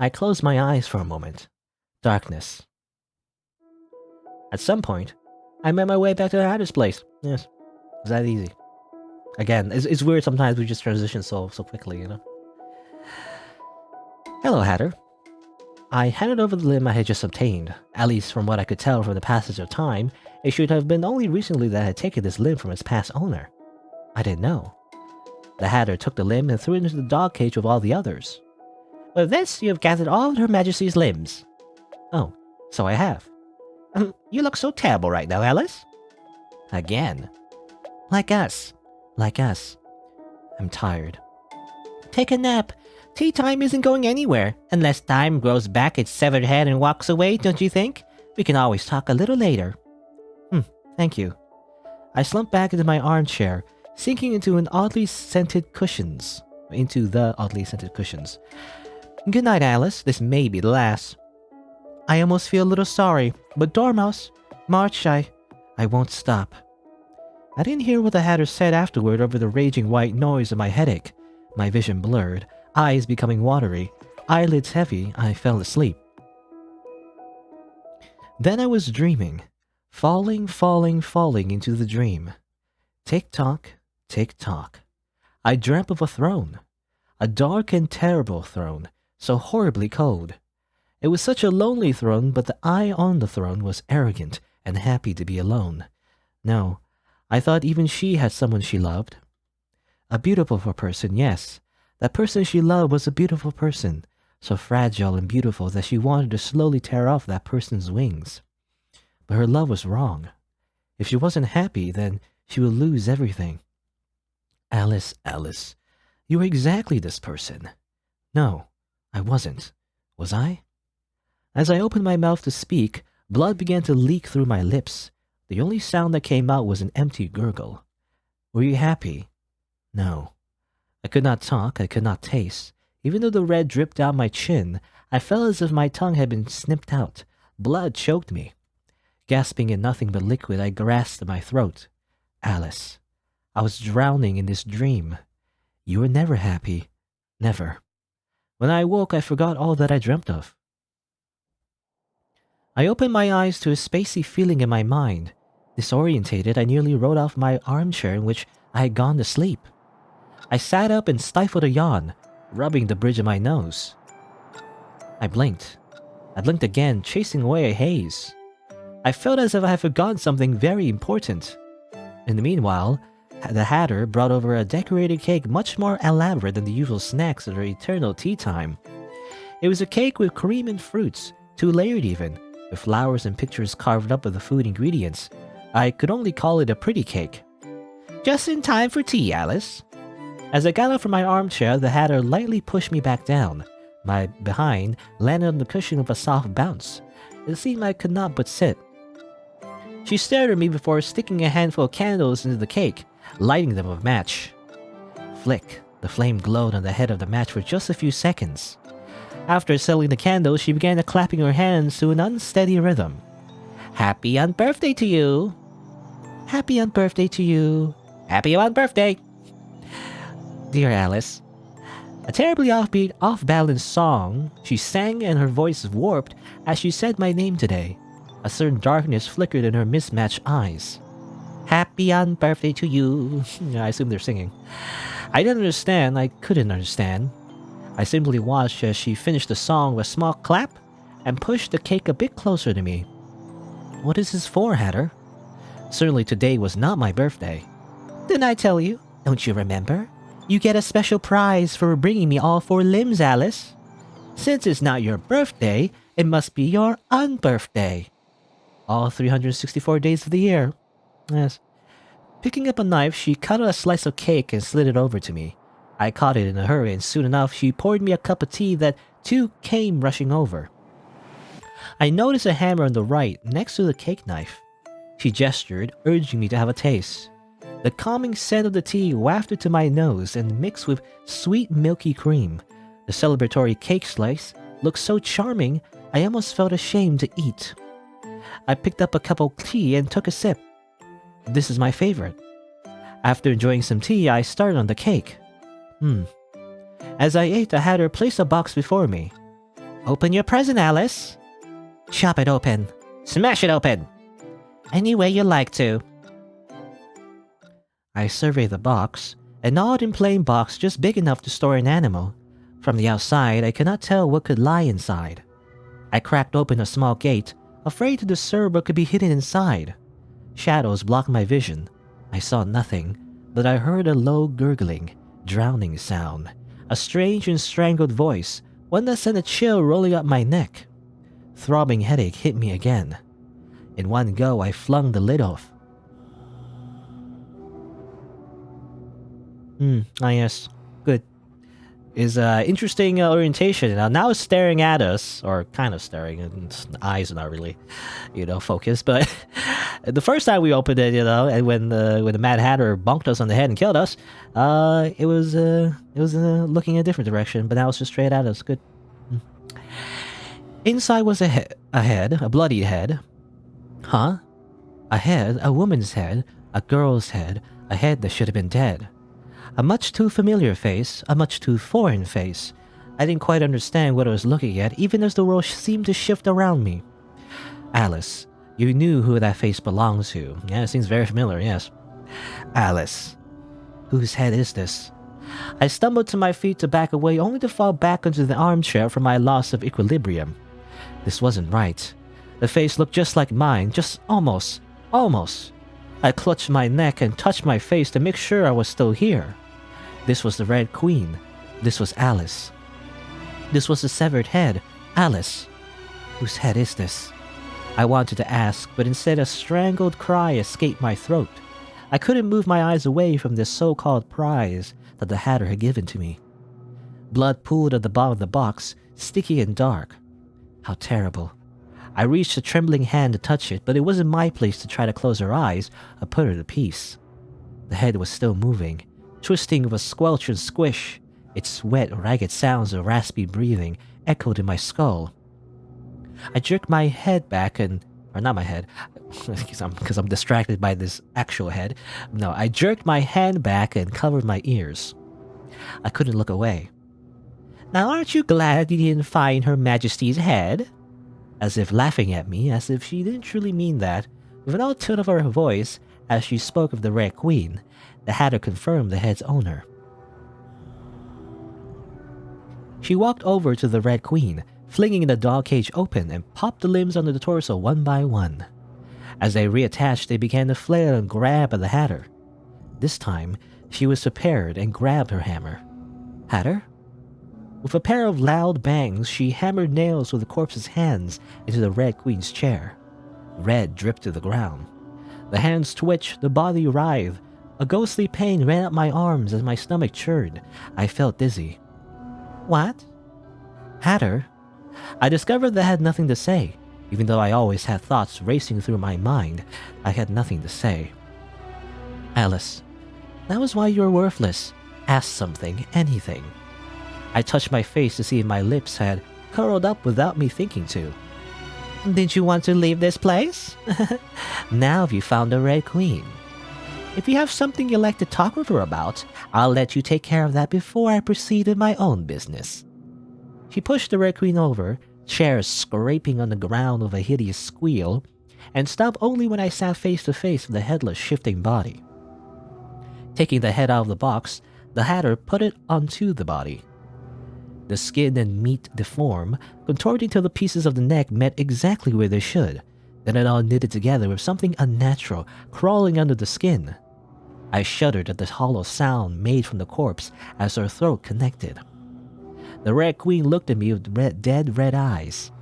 I closed my eyes for a moment. Darkness. At some point, I made my way back to the Hatter's place. Yes, it's that easy. Again, it's weird sometimes we just transition so quickly, you know? Hello, Hatter. I handed over the limb I had just obtained. At least from what I could tell from the passage of time, it should have been only recently that I had taken this limb from its past owner. I didn't know. The Hatter took the limb and threw it into the dog cage with all the others. With this, you have gathered all of Her Majesty's limbs. Oh, so I have. You look so terrible right now, Alice. Again. Like us. Like us. I'm tired. Take a nap. Tea time isn't going anywhere, unless time grows back its severed head and walks away, don't you think? We can always talk a little later. Thank you. I slumped back into my armchair, sinking into the oddly scented cushions. Good night, Alice. This may be the last. I almost feel a little sorry, but Dormouse, March, I won't stop. I didn't hear what the Hatter said afterward over the raging white noise of my headache. My vision blurred, eyes becoming watery, eyelids heavy. I fell asleep. Then I was dreaming, falling into the dream. Tick-tock, tick-tock. I dreamt of a throne, a dark and terrible throne, so horribly cold. It was such a lonely throne, but the I on the throne was arrogant and happy to be alone. No, I thought even she had someone she loved. A beautiful person, yes. That person she loved was a beautiful person, so fragile and beautiful that she wanted to slowly tear off that person's wings. But her love was wrong. If she wasn't happy, then she would lose everything. Alice, Alice, you were exactly this person. No, I wasn't. Was I? As I opened my mouth to speak, blood began to leak through my lips. The only sound that came out was an empty gurgle. Were you happy? No. I could not talk, I could not taste. Even though the red dripped down my chin, I felt as if my tongue had been snipped out. Blood choked me. Gasping in nothing but liquid, I grasped my throat. Alice, I was drowning in this dream. You were never happy. Never. When I awoke, I forgot all that I dreamt of. I opened my eyes to a spacey feeling in my mind. Disorientated, I nearly rolled off my armchair in which I had gone to sleep. I sat up and stifled a yawn, rubbing the bridge of my nose. I blinked. I blinked again, chasing away a haze. I felt as if I had forgotten something very important. In the meanwhile, the Hatter brought over a decorated cake much more elaborate than the usual snacks at her eternal tea time. It was a cake with cream and fruits, 2-layered even, with flowers and pictures carved up of the food ingredients. I could only call it a pretty cake. Just in time for tea, Alice. As I got up from my armchair, the Hatter lightly pushed me back down. My behind landed on the cushion with a soft bounce. It seemed I could not but sit. She stared at me before sticking a handful of candles into the cake, lighting them with a match. Flick, the flame glowed on the head of the match for just a few seconds. After settling the candle, she began clapping her hands to an unsteady rhythm. Happy unbirthday to you! Happy unbirthday to you! Happy unbirthday! Dear Alice. A terribly offbeat, off-balance song she sang, and her voice warped as she said my name today. A certain darkness flickered in her mismatched eyes. Happy unbirthday to you. I assume they're singing. I didn't understand. I couldn't understand. I simply watched as she finished the song with a small clap and pushed the cake a bit closer to me. What is this for, Hatter? Certainly today was not my birthday. Didn't I tell you? Don't you remember? You get a special prize for bringing me all 4 limbs, Alice. Since it's not your birthday, it must be your unbirthday. All 364 days of the year. Yes. Picking up a knife, she cut a slice of cake and slid it over to me. I caught it in a hurry, and soon enough she poured me a cup of tea that too came rushing over. I noticed a hammer on the right, next to the cake knife. She gestured, urging me to have a taste. The calming scent of the tea wafted to my nose and mixed with sweet milky cream. The celebratory cake slice looked so charming, I almost felt ashamed to eat. I picked up a cup of tea and took a sip. This is my favorite. After enjoying some tea, I started on the cake. As I ate, the Hatter placed a box before me. Open your present, Alice. Chop it open. Smash it open. Any way you like to. I surveyed the box, an odd and plain box just big enough to store an animal. From the outside, I could not tell what could lie inside. I cracked open a small gate, afraid to discern what could be hidden inside. Shadows blocked my vision. I saw nothing, but I heard a low gurgling, drowning sound. A strange and strangled voice, one that sent a chill rolling up my neck. Throbbing headache hit me again. In one go, I flung the lid off. Yes. Good. Is interesting orientation. Now it's staring at us, or kind of staring, and the eyes are not really, focused. But the first time we opened it, and when the Mad Hatter bonked us on the head and killed us, it was looking a different direction. But now it's just straight at us. Good. Inside was a head, a bloodied head. Huh? A head, a woman's head, a girl's head, a head that should have been dead. A much too familiar face, a much too foreign face. I didn't quite understand what I was looking at, even as the world seemed to shift around me. Alice, you knew who that face belongs to. Yeah, it seems very familiar, yes. Alice, whose head is this? I stumbled to my feet to back away, only to fall back into the armchair from my loss of equilibrium. This wasn't right. The face looked just like mine, just almost. I clutched my neck and touched my face to make sure I was still here. This was the Red Queen. This was Alice. This was the severed head, Alice. Whose head is this? I wanted to ask, but instead a strangled cry escaped my throat. I couldn't move my eyes away from this so-called prize that the Hatter had given to me. Blood pooled at the bottom of the box, sticky and dark. How terrible. I reached a trembling hand to touch it, but it wasn't my place to try to close her eyes or put her to peace. The head was still moving, twisting with a squelch and squish. Its wet, ragged sounds of raspy breathing echoed in my skull. I jerked my head back and... or not my head, because I'm distracted by this actual head. No, I jerked my hand back and covered my ears. I couldn't look away. Now aren't you glad you didn't find Her Majesty's head? As if laughing at me, as if she didn't truly mean that, with an odd tone of her voice, as she spoke of the Red Queen, the Hatter confirmed the head's owner. She walked over to the Red Queen, flinging the dog cage open, and popped the limbs under the torso one by one. As they reattached, they began to flail and grab at the Hatter. This time, she was prepared and grabbed her hammer. Hatter? With a pair of loud bangs, she hammered nails with the corpse's hands into the Red Queen's chair. Red dripped to the ground. The hands twitched, the body writhed. A ghostly pain ran up my arms as my stomach churned. I felt dizzy. What? Hatter? I discovered that I had nothing to say. Even though I always had thoughts racing through my mind, I had nothing to say. Alice, that was why you were worthless. Ask something, anything. I touched my face to see if my lips had curled up without me thinking to. Didn't you want to leave this place? Now have you found the Red Queen? If you have something you'd like to talk with her about, I'll let you take care of that before I proceed with my own business. She pushed the Red Queen over, chairs scraping on the ground with a hideous squeal, and stopped only when I sat face to face with the headless, shifting body. Taking the head out of the box, the Hatter put it onto the body. The skin and meat deform, contorting till the pieces of the neck met exactly where they should. Then it all knitted together with something unnatural crawling under the skin. I shuddered at the hollow sound made from the corpse as her throat connected. The Red Queen looked at me with dead red eyes.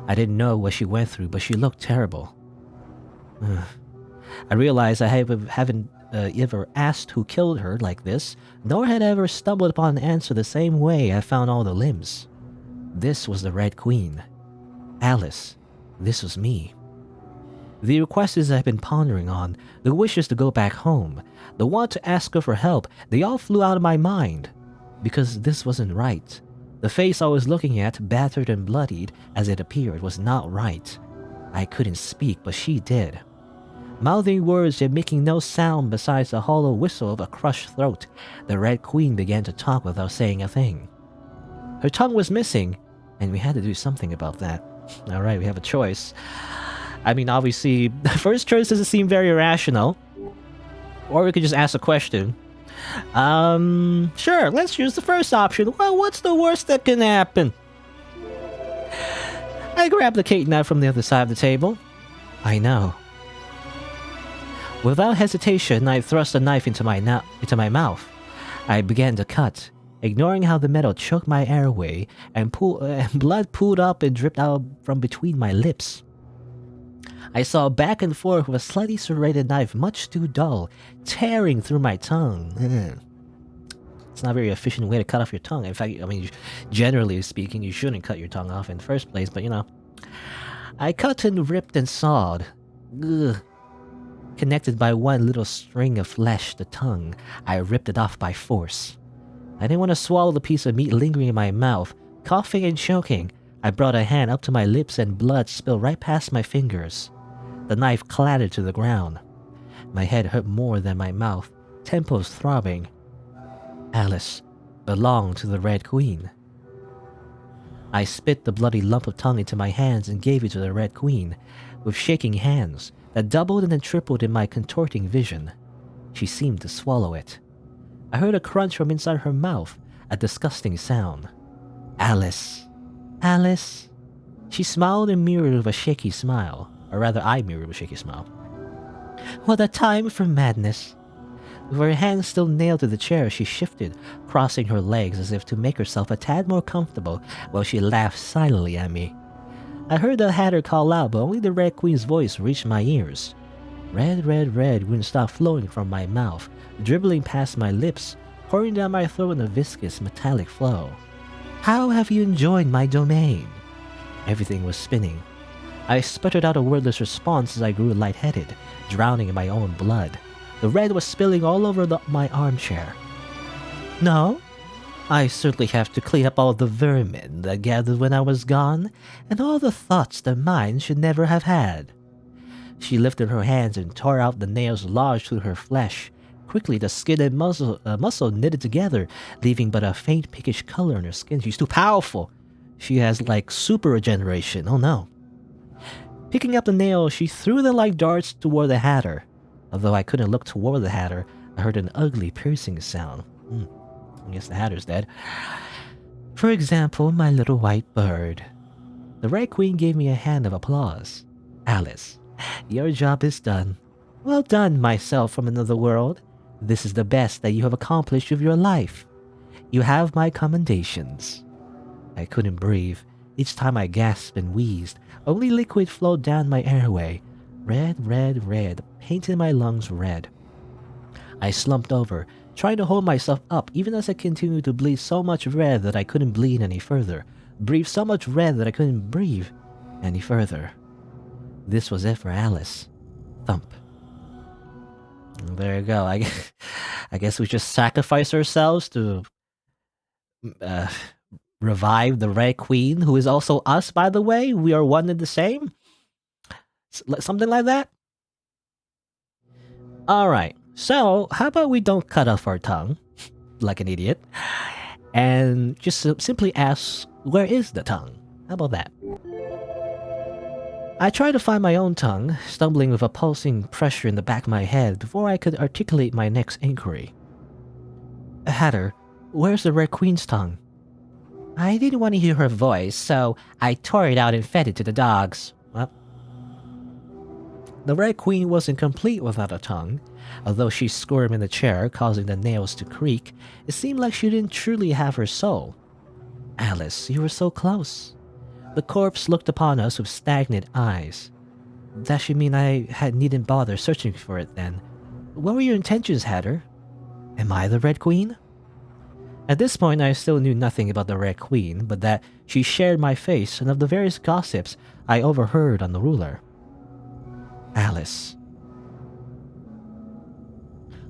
I didn't know what she went through, but she looked terrible. I realized I haven't ever asked who killed her like this, nor had I ever stumbled upon an answer the same way I found all the limbs. This was the Red Queen. Alice, this was me. The requests I've been pondering on, the wishes to go back home, the want to ask her for help, they all flew out of my mind. Because this wasn't right. The face I was looking at, battered and bloodied as it appeared, was not right. I couldn't speak, but she did. Mouthing words yet making no sound besides the hollow whistle of a crushed throat, the Red Queen began to talk without saying a thing. Her tongue was missing, and we had to do something about that. Alright, we have a choice. I mean, obviously, the first choice doesn't seem very rational. Or we could just ask a question. Sure, let's choose the first option. Well, what's the worst that can happen? I grabbed the cake knife from the other side of the table. I know. Without hesitation, I thrust the knife into my mouth. I began to cut, ignoring how the metal choked my airway and blood pooled up and dripped out from between my lips. I saw back and forth with a slightly serrated knife, much too dull, tearing through my tongue. It's not a very efficient way to cut off your tongue. In fact, I mean, generally speaking, you shouldn't cut your tongue off in the first place, but you know. I cut and ripped and sawed. Ugh. Connected by one little string of flesh, the tongue, I ripped it off by force. I didn't want to swallow the piece of meat lingering in my mouth. Coughing and choking, I brought a hand up to my lips and blood spilled right past my fingers. The knife clattered to the ground. My head hurt more than my mouth, temples throbbing. Alice belonged to the Red Queen. I spit the bloody lump of tongue into my hands and gave it to the Red Queen, with shaking hands that doubled and then tripled in my contorting vision. She seemed to swallow it. I heard a crunch from inside her mouth, a disgusting sound. Alice. Alice. She smiled and mirrored with a shaky smile. Or rather, I mirrored with a shaky smile. What a time for madness. With her hands still nailed to the chair, she shifted, crossing her legs as if to make herself a tad more comfortable while she laughed silently at me. I heard the Hatter call out, but only the Red Queen's voice reached my ears. Red, red, red wouldn't stop flowing from my mouth, dribbling past my lips, pouring down my throat in a viscous, metallic flow. How have you enjoyed my domain? Everything was spinning. I sputtered out a wordless response as I grew lightheaded, drowning in my own blood. The red was spilling all over my armchair. No? I certainly have to clean up all the vermin that gathered when I was gone, and all the thoughts that mine should never have had. She lifted her hands and tore out the nails lodged through her flesh. Quickly, the skin and muscle knitted together, leaving but a faint pinkish color in her skin. She's too powerful. She has, like, super regeneration. Oh no. Picking up the nail, she threw them like darts toward the Hatter. Although I couldn't look toward the Hatter, I heard an ugly, piercing sound. I guess the Hatter's dead. For example, my little white bird. The Red Queen gave me a hand of applause. Alice, your job is done. Well done, myself from another world. This is the best that you have accomplished with your life. You have my commendations. I couldn't breathe. Each time I gasped and wheezed, only liquid flowed down my airway. Red, red, red, painted my lungs red. I slumped over, trying to hold myself up even as I continued to bleed so much red that I couldn't bleed any further. Breathe so much red that I couldn't breathe any further. This was it for Alice. Thump. And there you go. I guess we just sacrifice ourselves to revive the Red Queen, who is also us, by the way. We are one and the same. Something like that. Alright, so how about we don't cut off our tongue, like an idiot, and just simply ask, where is the tongue? How about that? I tried to find my own tongue, stumbling with a pulsing pressure in the back of my head before I could articulate my next inquiry. Hatter, where's the Red Queen's tongue? I didn't want to hear her voice, so I tore it out and fed it to the dogs. Well, the Red Queen wasn't complete without a tongue. Although she squirmed in the chair, causing the nails to creak, it seemed like she didn't truly have her soul. Alice, you were so close. The corpse looked upon us with stagnant eyes. That should mean I needn't bother searching for it then. What were your intentions, Hatter? Am I the Red Queen? At this point, I still knew nothing about the Red Queen, but that she shared my face and of the various gossips I overheard on the ruler. Alice.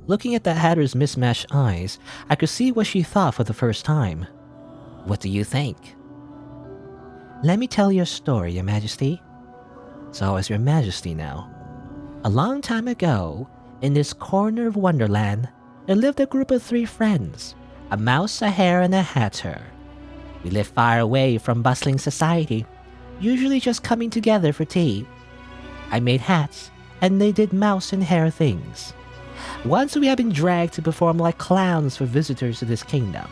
Looking at the Hatter's mismatched eyes, I could see what she thought for the first time. What do you think? Let me tell you a story, Your Majesty. So is Your Majesty now. A long time ago, in this corner of Wonderland, there lived a group of 3 friends. A mouse, a hare, and a hatter. We live far away from bustling society, usually just coming together for tea. I made hats, and they did mouse and hare things. Once we have been dragged to perform like clowns for visitors to this kingdom,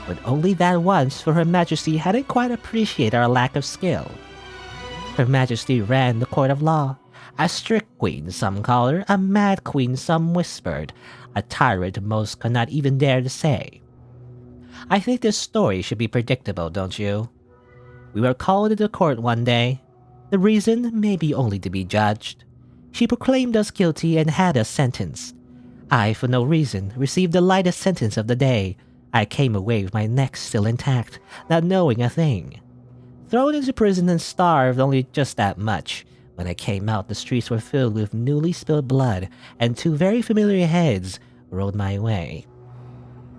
but only that once, for Her Majesty hadn't quite appreciated our lack of skill. Her Majesty ran the court of law, a strict queen some call her, a mad queen some whispered, a tyrant most could not even dare to say. I think this story should be predictable, don't you? We were called into court one day. The reason may be only to be judged. She proclaimed us guilty and had us sentenced. I, for no reason, received the lightest sentence of the day. I came away with my neck still intact, not knowing a thing. Thrown into prison and starved only just that much. When I came out, the streets were filled with newly spilled blood, and two very familiar heads rolled my way.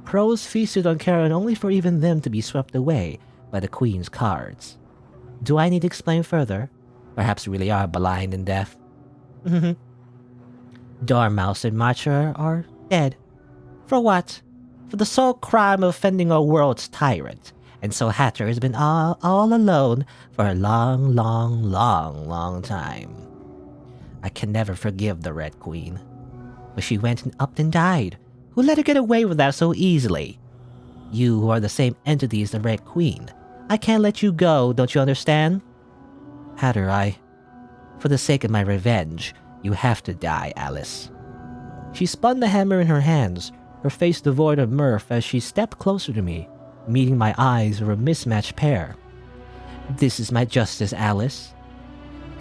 Crows feasted on Karen only for even them to be swept away by the Queen's cards. Do I need to explain further? Perhaps we really are blind and deaf. Dormouse and Marcher are dead. For what? For the sole crime of offending our world's tyrant. And so Hatter has been all alone for a long time. I can never forgive the Red Queen. But she went and upped and died. Who let her get away with that so easily? You who are the same entity as the Red Queen. I can't let you go, don't you understand? Hatter, for the sake of my revenge, you have to die, Alice. She spun the hammer in her hands, her face devoid of mirth as she stepped closer to me, meeting my eyes with a mismatched pair. This is my justice, Alice.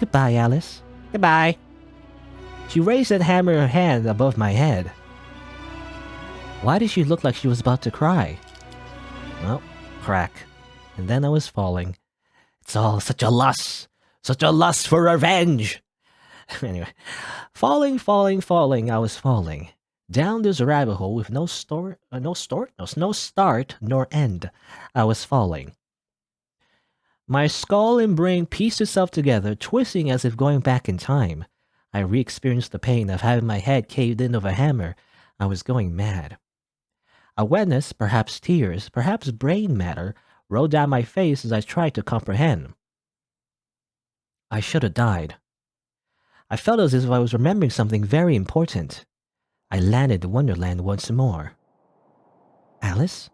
Goodbye, Alice. Goodbye. She raised that hammer in her hand above my head. Why did she look like she was about to cry? Well, crack. And then I was falling. It's all such a lust for revenge. Anyway, falling, I was falling. Down this rabbit hole with no start nor end. I was falling. My skull and brain pieced itself together, twisting as if going back in time. I re-experienced the pain of having my head caved in with a hammer. I was going mad. A wetness, perhaps tears, perhaps brain matter, rolled down my face as I tried to comprehend. I should have died. I felt as if I was remembering something very important. I landed in Wonderland once more. Alice?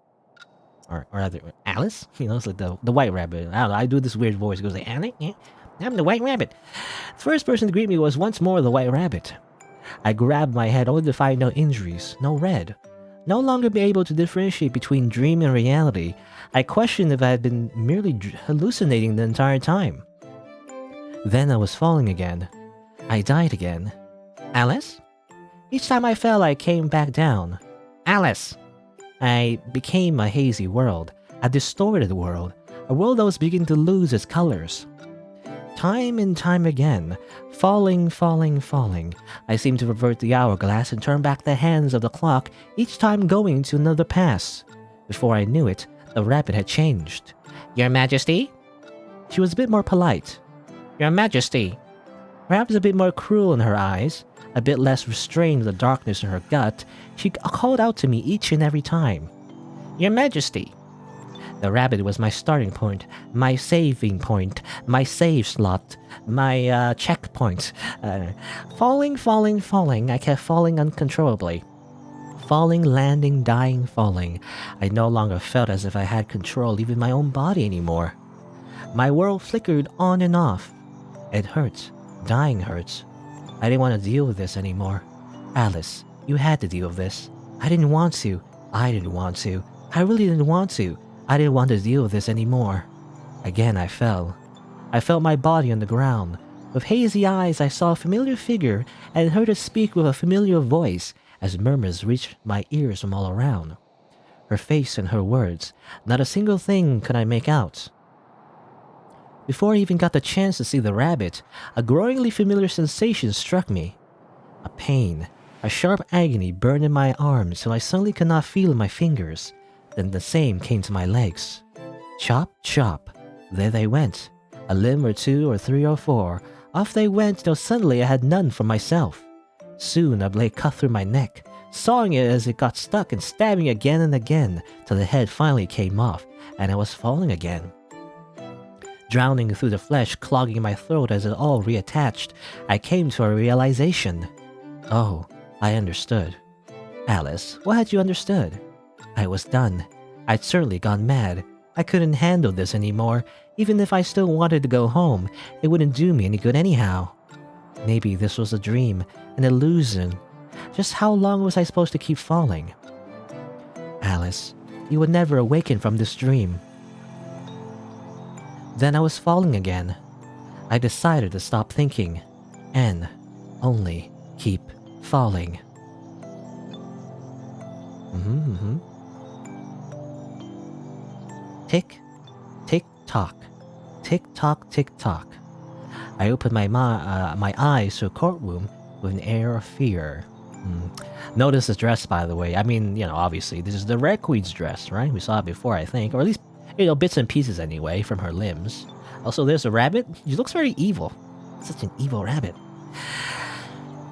Or rather, Alice? You know, it's like the white rabbit. I don't know, I do this weird voice. It goes like, Alice? Yeah, I'm the white rabbit. The first person to greet me was once more the white rabbit. I grabbed my head only to find no injuries, no red. No longer be able to differentiate between dream and reality. I questioned if I had been merely hallucinating the entire time. Then I was falling again. I died again. Alice? Each time I fell, I came back down. Alice! I became a hazy world, a distorted world, a world that was beginning to lose its colors. Time and time again, falling, I seemed to revert the hourglass and turn back the hands of the clock, each time going to another pass. Before I knew it, the rabbit had changed. Your Majesty? She was a bit more polite. Your Majesty. Perhaps a bit more cruel in her eyes, a bit less restrained with the darkness in her gut, she called out to me each and every time. Your Majesty. The rabbit was my starting point, my saving point, my save slot, my checkpoint. Falling, I kept falling uncontrollably. Falling, landing, dying, falling. I no longer felt as if I had control even my own body anymore. My world flickered on and off. It hurts. Dying hurts. I didn't want to deal with this anymore. Alice, you had to deal with this. I didn't want to. I didn't want to. I really didn't want to. I didn't want to deal with this anymore. Again I fell. I felt my body on the ground. With hazy eyes I saw a familiar figure and heard her speak with a familiar voice as murmurs reached my ears from all around. Her face and her words, not a single thing could I make out. Before I even got the chance to see the rabbit, a growingly familiar sensation struck me. A pain, a sharp agony burned in my arms till I suddenly could not feel my fingers. Then the same came to my legs. Chop, chop. There they went. A limb or two or three or four. Off they went till suddenly I had none for myself. Soon a blade cut through my neck, sawing it as it got stuck and stabbing again and again till the head finally came off, and I was falling again. Drowning through the flesh, clogging my throat as it all reattached, I came to a realization. Oh, I understood. Alice, what had you understood? I was done. I'd certainly gone mad. I couldn't handle this anymore. Even if I still wanted to go home, it wouldn't do me any good anyhow. Maybe this was a dream, an illusion. Just how long was I supposed to keep falling? Alice, you would never awaken from this dream. Then I was falling again. I decided to stop thinking, and only keep falling. Tick, tick tock, tick tock, tick tock. I opened my eyes to a courtroom with an air of fear. Notice the dress, by the way. I mean, obviously, this is the Red Queen's dress, right? We saw it before, I think. Or at least, bits and pieces anyway, from her limbs. Also, there's a rabbit. She looks very evil. Such an evil rabbit.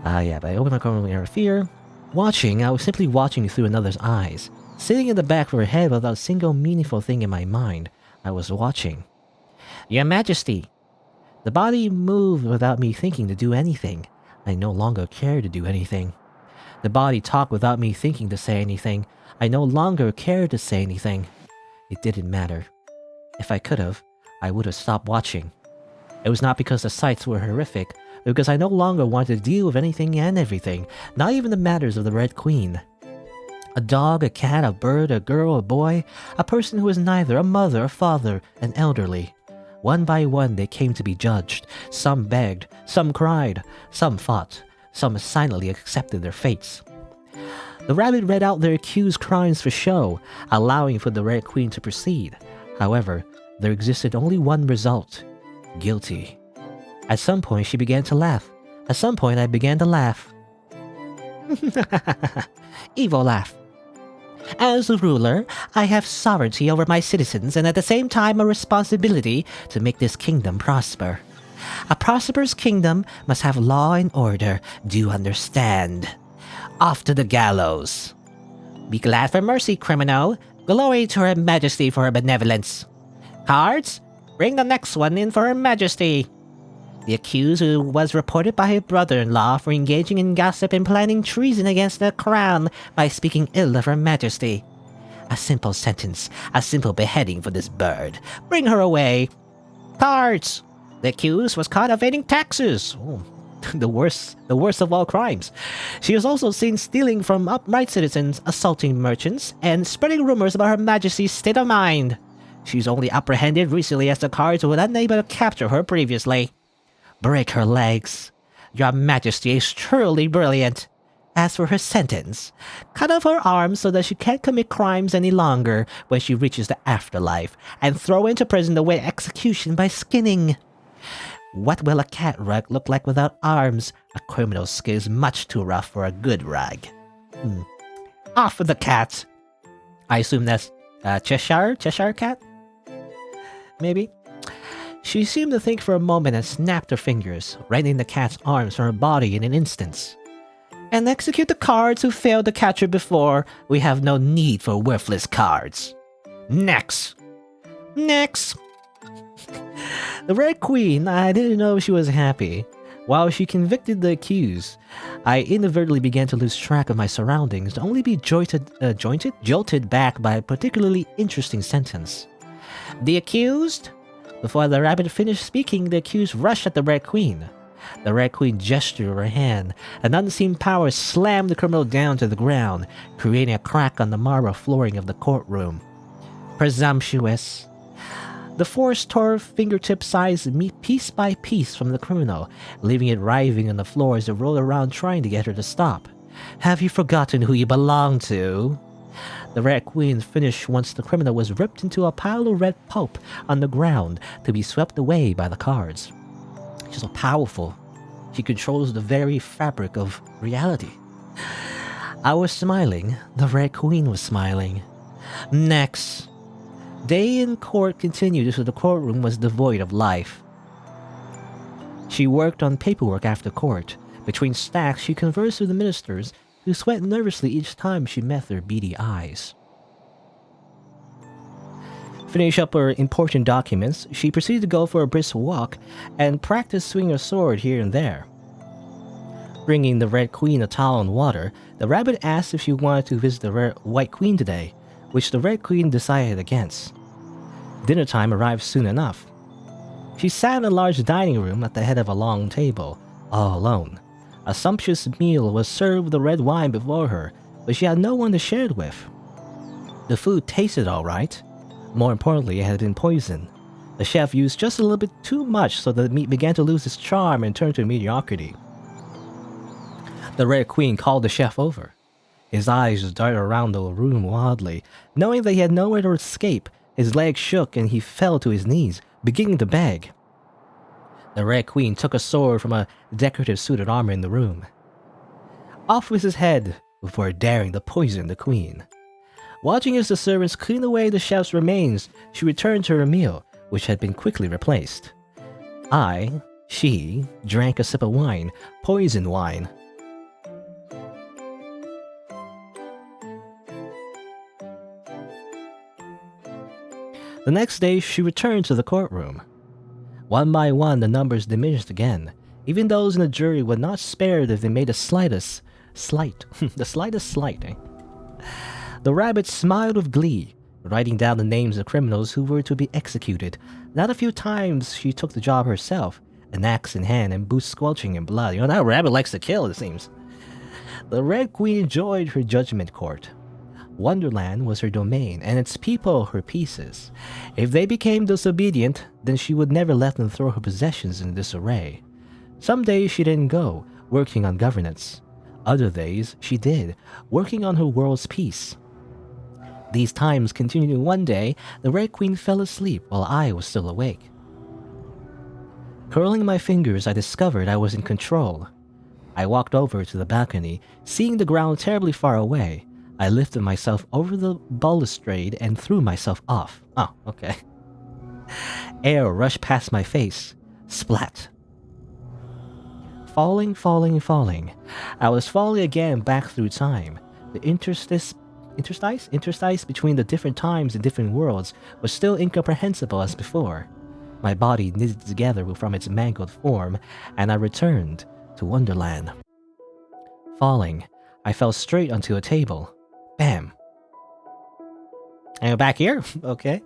But I opened my courtroom with an air of fear. I was simply watching through another's eyes. Sitting in the back of her head without a single meaningful thing in my mind, I was watching. Your Majesty! The body moved without me thinking to do anything. I no longer cared to do anything. The body talked without me thinking to say anything. I no longer cared to say anything. It didn't matter. If I could have, I would have stopped watching. It was not because the sights were horrific, but because I no longer wanted to deal with anything and everything, not even the matters of the Red Queen. A dog, a cat, a bird, a girl, a boy, a person who was neither a mother, a father, an elderly. One by one they came to be judged. Some begged, some cried, some fought, some silently accepted their fates. The rabbit read out their accused crimes for show, allowing for the Red Queen to proceed. However, there existed only one result: guilty. At some point she began to laugh. At some point I began to laugh. Evil laugh. As a ruler, I have sovereignty over my citizens and at the same time a responsibility to make this kingdom prosper. A prosperous kingdom must have law and order, do you understand? Off to the gallows. Be glad for mercy, criminal. Glory to Her Majesty for her benevolence. Cards, bring the next one in for Her Majesty. The accused, who was reported by her brother-in-law for engaging in gossip and planning treason against the crown by speaking ill of Her Majesty. A simple sentence, a simple beheading for this bird. Bring her away. Cards! The accused was caught evading taxes. Oh, the worst of all crimes. She was also seen stealing from upright citizens, assaulting merchants, and spreading rumors about Her Majesty's state of mind. She was only apprehended recently as the Cards were unable to capture her previously. Break her legs. Your Majesty is truly brilliant. As for her sentence, cut off her arms so that she can't commit crimes any longer when she reaches the afterlife, and throw into prison to await execution by skinning. What will a cat rug look like without arms? A criminal's skin is much too rough for a good rag. Off with the cat. I assume that's Cheshire cat? Maybe? She seemed to think for a moment and snapped her fingers, rending the cat's arms from her body in an instant. And execute the Cards who failed to catch her before. We have no need for worthless Cards. Next! Next! The Red Queen, I didn't know she was happy. While she convicted the accused, I inadvertently began to lose track of my surroundings to only be jolted back by a particularly interesting sentence. The accused? Before the rabbit finished speaking, the accused rushed at the Red Queen. The Red Queen gestured with her hand. An unseen power slammed the criminal down to the ground, creating a crack on the marble flooring of the courtroom. Presumptuous. The force tore fingertip-sized meat piece by piece from the criminal, leaving it writhing on the floor as it rolled around trying to get her to stop. Have you forgotten who you belong to? The Red Queen finished once the criminal was ripped into a pile of red pulp on the ground to be swept away by the Cards. She's so powerful. She controls the very fabric of reality. I was smiling. The Red Queen was smiling. Next. Day in court continued until the courtroom was devoid of life. She worked on paperwork after court. Between stacks, she conversed with the ministers, who sweat nervously each time she met their beady eyes. Finish up her important documents, she proceeded to go for a brisk walk and practice swinging her sword here and there. Bringing the Red Queen a towel and water, the rabbit asked if she wanted to visit the White Queen today, which the Red Queen decided against. Dinner time arrived soon enough. She sat in a large dining room at the head of a long table, all alone. A sumptuous meal was served with the red wine before her, but she had no one to share it with. The food tasted alright. More importantly, it had been poisoned. The chef used just a little bit too much so that the meat began to lose its charm and turn to mediocrity. The Red Queen called the chef over. His eyes darted around the room wildly. Knowing that he had nowhere to escape, his legs shook and he fell to his knees, beginning to beg. The Red Queen took a sword from a decorative suited armor in the room. Off with his head before daring to poison the queen. Watching as the servants cleaned away the chef's remains, she returned to her meal, which had been quickly replaced. She, drank a sip of wine, poisoned wine. The next day, she returned to the courtroom. One by one, the numbers diminished again. Even those in the jury were not spared if they made the slightest slight. The rabbit smiled with glee, writing down the names of criminals who were to be executed. Not a few times she took the job herself, an axe in hand and boots squelching in blood. That rabbit likes to kill, it seems. The Red Queen enjoyed her judgment court. Wonderland was her domain, and its people her pieces. If they became disobedient, then she would never let them throw her possessions in disarray. Some days she didn't go, working on governance. Other days she did, working on her world's peace. These times continued. One day, the Red Queen fell asleep while I was still awake. Curling my fingers, I discovered I was in control. I walked over to the balcony, seeing the ground terribly far away. I lifted myself over the balustrade and threw myself off. Oh, okay. Air rushed past my face. Splat. Falling. I was falling again back through time. The interstice between the different times and different worlds was still incomprehensible as before. My body knitted together from its mangled form, and I returned to Wonderland. Falling, I fell straight onto a table. Bam. And back here? Okay.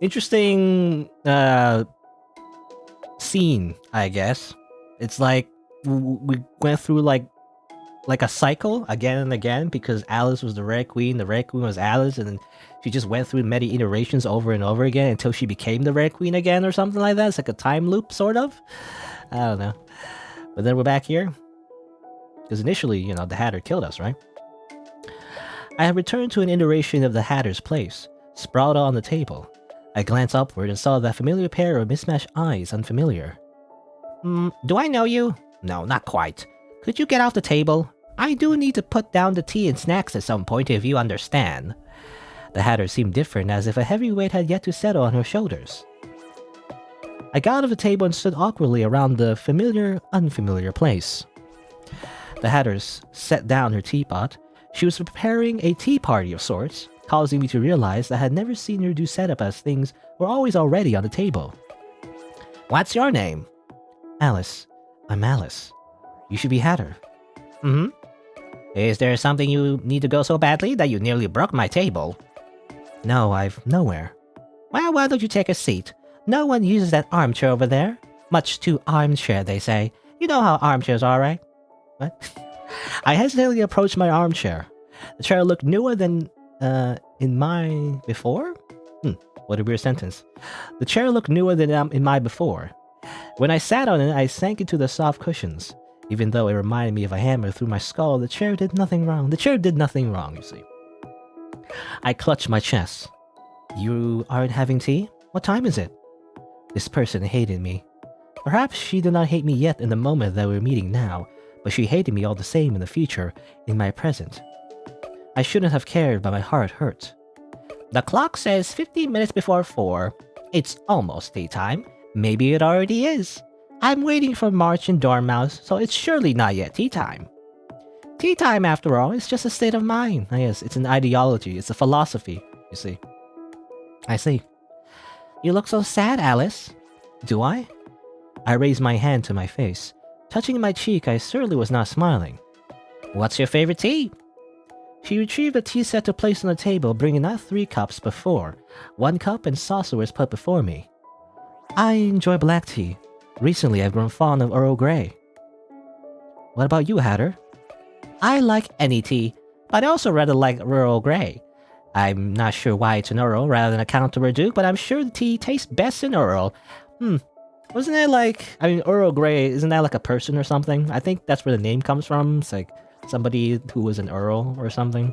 Interesting scene, I guess. It's like we went through like a cycle again and again, because Alice was the Red Queen was Alice, and then she just went through many iterations over and over again until she became the Red Queen again or something like that. It's like a time loop, sort of. I don't know. But then we're back here. Because initially, the Hatter killed us, right? I had returned to an iteration of the Hatter's place, sprawled on the table. I glanced upward and saw that familiar pair of mismatched eyes unfamiliar. Do I know you? No, not quite. Could you get off the table? I do need to put down the tea and snacks at some point, if you understand. The Hatter seemed different, as if a heavy weight had yet to settle on her shoulders. I got out of the table and stood awkwardly around the unfamiliar place. The Hatter set down her teapot. She was preparing a tea party of sorts, causing me to realize that I had never seen her do setup, as things were always already on the table. What's your name? Alice. I'm Alice. You should be Hatter. Is there something you need to go so badly that you nearly broke my table? No, I've nowhere. Well, why don't you take a seat? No one uses that armchair over there. Much too armchair, they say. You know how armchairs are, right? What? I hesitantly approached my armchair. The chair looked newer than in my before? What a weird sentence. The chair looked newer than in my before. When I sat on it, I sank into the soft cushions. Even though it reminded me of a hammer through my skull, the chair did nothing wrong. The chair did nothing wrong, you see. I clutched my chest. You aren't having tea? What time is it? This person hated me. Perhaps she did not hate me yet in the moment that we're meeting now, but she hated me all the same in the future, in my present. I shouldn't have cared, but my heart hurt. The clock says 15 minutes before 4. It's almost tea time. Maybe it already is. I'm waiting for March and Dormouse, so it's surely not yet tea time. Tea time, after all, is just a state of mind. Yes, it's an ideology, it's a philosophy, you see. I see. You look so sad, Alice. Do I? I raised my hand to my face. Touching my cheek, I certainly was not smiling. What's your favorite tea? She retrieved a tea set to place on the table, bringing out 3 cups before. 1 cup and saucer was put before me. I enjoy black tea. Recently, I've grown fond of Earl Grey. What about you, Hatter? I like any tea, but I also rather like Earl Grey. I'm not sure why it's an Earl rather than a Count or a Duke, but I'm sure the tea tastes best in Earl. Wasn't that Earl Grey, isn't that like a person or something? I think that's where the name comes from. It's like somebody who was an Earl or something.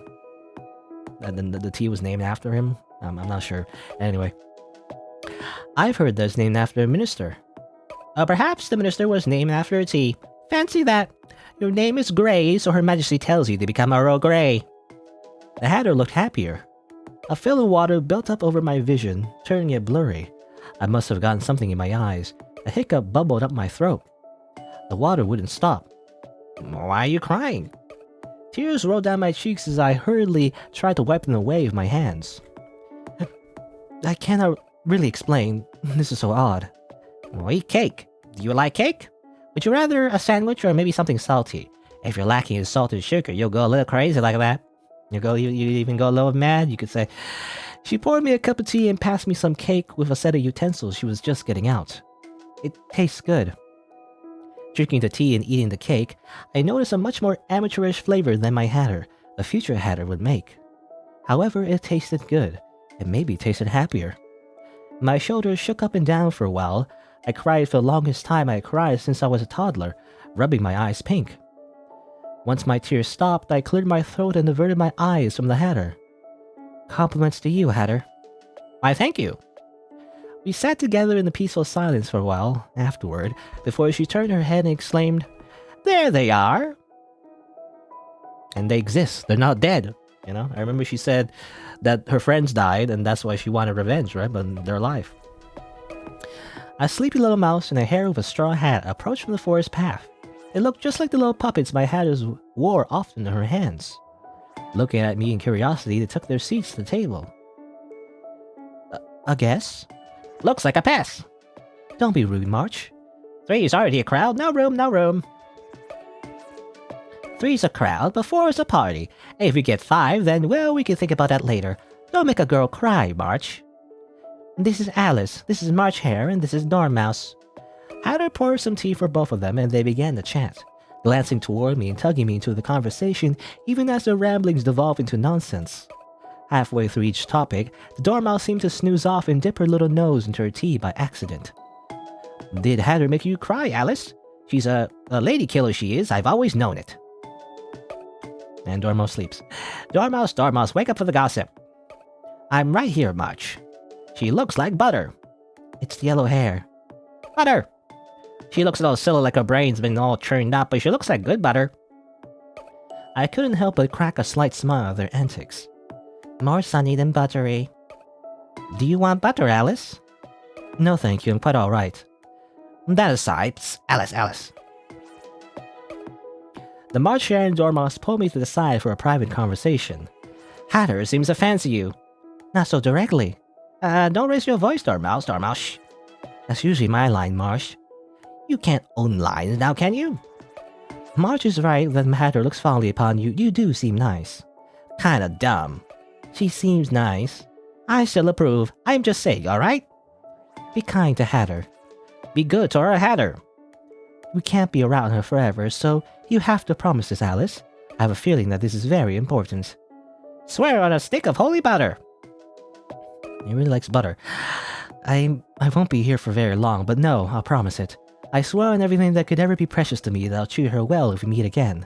And then the tea was named after him. I'm not sure. Anyway. I've heard that it's named after a minister. Perhaps the minister was named after a tea. Fancy that. Your name is Grey, so Her Majesty tells you to become Earl Grey. The Hatter looked happier. A film of water built up over my vision, turning it blurry. I must have gotten something in my eyes. A hiccup bubbled up my throat. The water wouldn't stop. Why are you crying? Tears rolled down my cheeks as I hurriedly tried to wipe them away with my hands. I cannot really explain. This is so odd. Well, eat cake. Do you like cake? Would you rather a sandwich or maybe something salty? If you're lacking in salt and sugar, you'll go a little crazy like that. You even go a little mad, you could say. She poured me a cup of tea and passed me some cake with a set of utensils she was just getting out. It tastes good. Drinking the tea and eating the cake, I noticed a much more amateurish flavor than my Hatter, the future Hatter, would make. However, it tasted good. It maybe tasted happier. My shoulders shook up and down for a while. I cried for the longest time I had cried since I was a toddler, rubbing my eyes pink. Once my tears stopped, I cleared my throat and averted my eyes from the Hatter. Compliments to you, Hatter. Why, thank you. We sat together in the peaceful silence for a while afterward, before she turned her head and exclaimed, There they are! And they exist. They're not dead. You know, I remember she said that her friends died and that's why she wanted revenge, right? But they're alive. A sleepy little mouse in a hair with a straw hat approached from the forest path. It looked just like the little puppets my Hatters wore often in her hands. Looking at me in curiosity, they took their seats at the table. A guess? Looks like a pass. Don't be rude, March. 3 is already a crowd. No room, no room. 3's a crowd, but 4 is a party. If we get 5, then, well, we can think about that later. Don't make a girl cry, March. This is Alice, this is March Hare, and this is Dormouse. Hatter poured some tea for both of them, and they began to chat, glancing toward me and tugging me into the conversation, even as their ramblings devolved into nonsense. Halfway through each topic, the Dormouse seemed to snooze off and dip her little nose into her tea by accident. Did Hatter make you cry, Alice? She's a lady killer, she is. I've always known it. And Dormouse sleeps. Dormouse, wake up for the gossip. I'm right here, March. She looks like butter. It's the yellow hair. Butter! She looks a little silly like her brain's been all churned up, but she looks like good butter. I couldn't help but crack a slight smile at their antics. More sunny than buttery. Do you want butter, Alice? No, thank you, I'm quite alright. That aside, Alice. The March Hare and Dormouse pulled me to the side for a private conversation. Hatter seems to fancy you. Not so directly. Don't raise your voice, Dormouse. Shh. That's usually my line, Marsh. You can't own lines now, can you? March is right that Hatter looks fondly upon you. You do seem nice. Kinda dumb. She seems nice. I still approve. I'm just saying, alright? Be kind to Hatter. Be good to our Hatter. We can't be around her forever, so you have to promise this, Alice. I have a feeling that this is very important. Swear on a stick of holy butter. He really likes butter. I won't be here for very long, but no, I'll promise it. I swear on everything that could ever be precious to me that I'll treat her well if we meet again.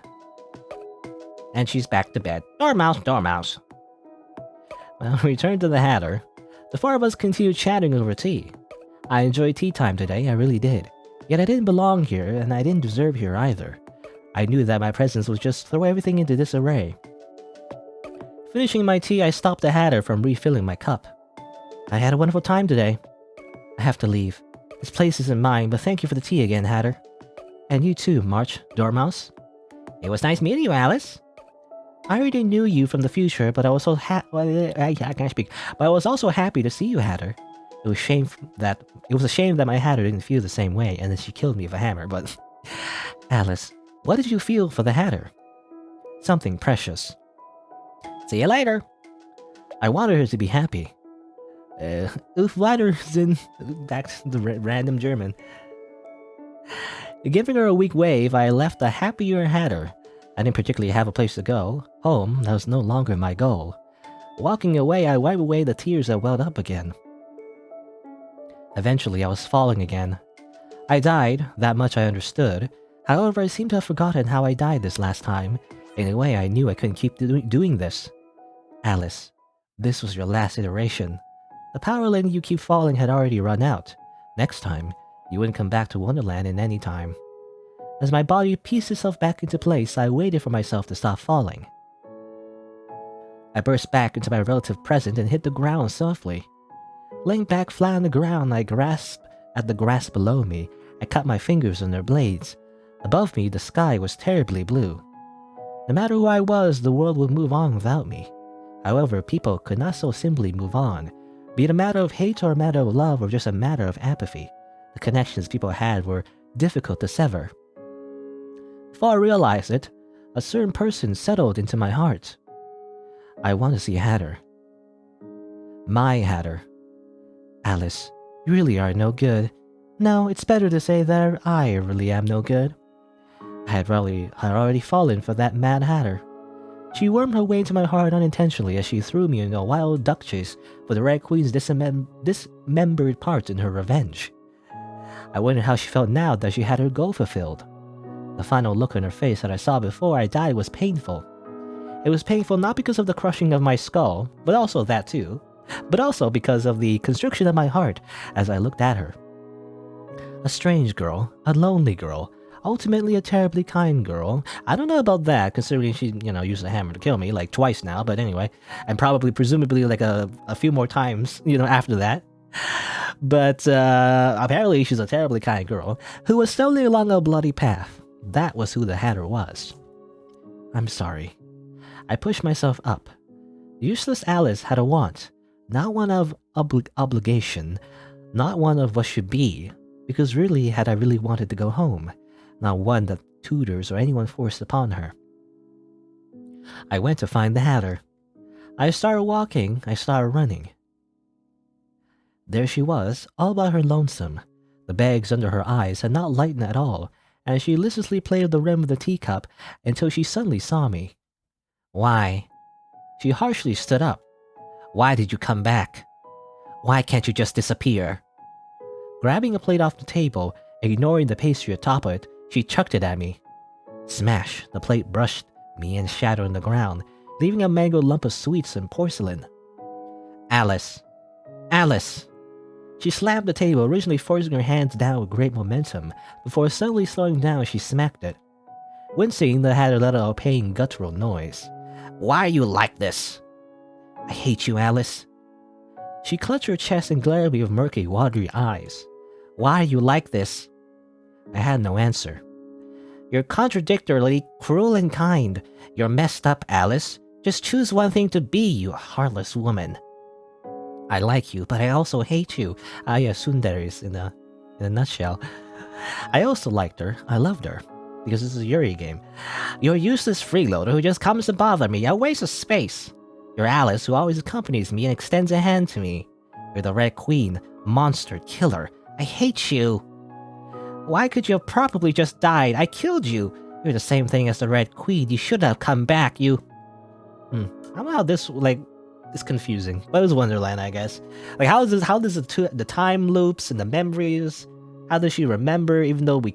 And she's back to bed. Dormouse. Well, we returned to the Hatter. The 4 of us continued chatting over tea. I enjoyed tea time today, I really did. Yet I didn't belong here, and I didn't deserve here either. I knew that my presence would just throw everything into disarray. Finishing my tea, I stopped the Hatter from refilling my cup. I had a wonderful time today. I have to leave. This place isn't mine, but thank you for the tea again, Hatter. And you too, March, Dormouse. It was nice meeting you, Alice. I already knew you from the future, but I was so I can't speak. But I was also happy to see you, Hatter. It was a shame that my Hatter didn't feel the same way, and then she killed me with a hammer. But Alice, what did you feel for the Hatter? Something precious. See you later. I wanted her to be happy. Weiterhin, back to the random German. Giving her a weak wave, I left a happier Hatter. I didn't particularly have a place to go. Home, that was no longer my goal. Walking away, I wiped away the tears that welled up again. Eventually, I was falling again. I died, that much I understood. However, I seem to have forgotten how I died this last time. In a way, I knew I couldn't keep doing this. Alice, this was your last iteration. The power letting you keep falling had already run out. Next time, you wouldn't come back to Wonderland in any time. As my body pieced itself back into place, I waited for myself to stop falling. I burst back into my relative present and hit the ground softly. Laying back flat on the ground, I grasped at the grass below me. I cut my fingers on their blades. Above me, the sky was terribly blue. No matter who I was, the world would move on without me. However, people could not so simply move on. Be it a matter of hate or a matter of love or just a matter of apathy, the connections people had were difficult to sever. Before I realized it, a certain person settled into my heart. I want to see Hatter. My Hatter. Alice, you really are no good. No, it's better to say that I really am no good. I had already fallen for that Mad Hatter. She wormed her way into my heart unintentionally as she threw me in a wild duck chase for the Red Queen's dismembered parts in her revenge. I wondered how she felt now that she had her goal fulfilled. The final look on her face that I saw before I died was painful. It was painful not because of the crushing of my skull, but also that too, but also because of the constriction of my heart as I looked at her. A strange girl, a lonely girl, ultimately a terribly kind girl. I don't know about that, considering she, used a hammer to kill me, like twice now, but anyway, and probably presumably like a few more times, after that. But apparently she's a terribly kind girl who was stumbling along a bloody path. That was who the Hatter was. I'm sorry. I pushed myself up. Useless Alice had a want, not one of obligation, not one of what should be, because really had I really wanted to go home, not one that tutors or anyone forced upon her. I went to find the Hatter. I started walking, I started running. There she was, all by her lonesome. The bags under her eyes had not lightened at all, and she listlessly played with the rim of the teacup until she suddenly saw me. Why? She harshly stood up. Why did you come back? Why can't you just disappear? Grabbing a plate off the table, ignoring the pastry atop it, she chucked it at me. Smash! The plate brushed me and shattered on the ground, leaving a mangled lump of sweets and porcelain. Alice! Alice! She slammed the table, originally forcing her hands down with great momentum. Before suddenly slowing down, she smacked it. Wincing, the Hatter let out a paying guttural noise. Why are you like this? I hate you, Alice. She clutched her chest and glared at me with murky, watery eyes. Why are you like this? I had no answer. You're contradictorily cruel and kind. You're messed up, Alice. Just choose one thing to be, you heartless woman. I like you, but I also hate you. Aya Sundaris in a nutshell. I also liked her. I loved her. Because this is a Yuri game. You're a useless freeloader who just comes to bother me. A waste of space. You're Alice, who always accompanies me and extends a hand to me. You're the Red Queen. Monster. Killer. I hate you. Why could you have probably just died? I killed you. You're the same thing as the Red Queen. You should have come back. I don't know how this, it's confusing. But it was Wonderland, I guess. How does the time loops and the memories, how does she remember even though she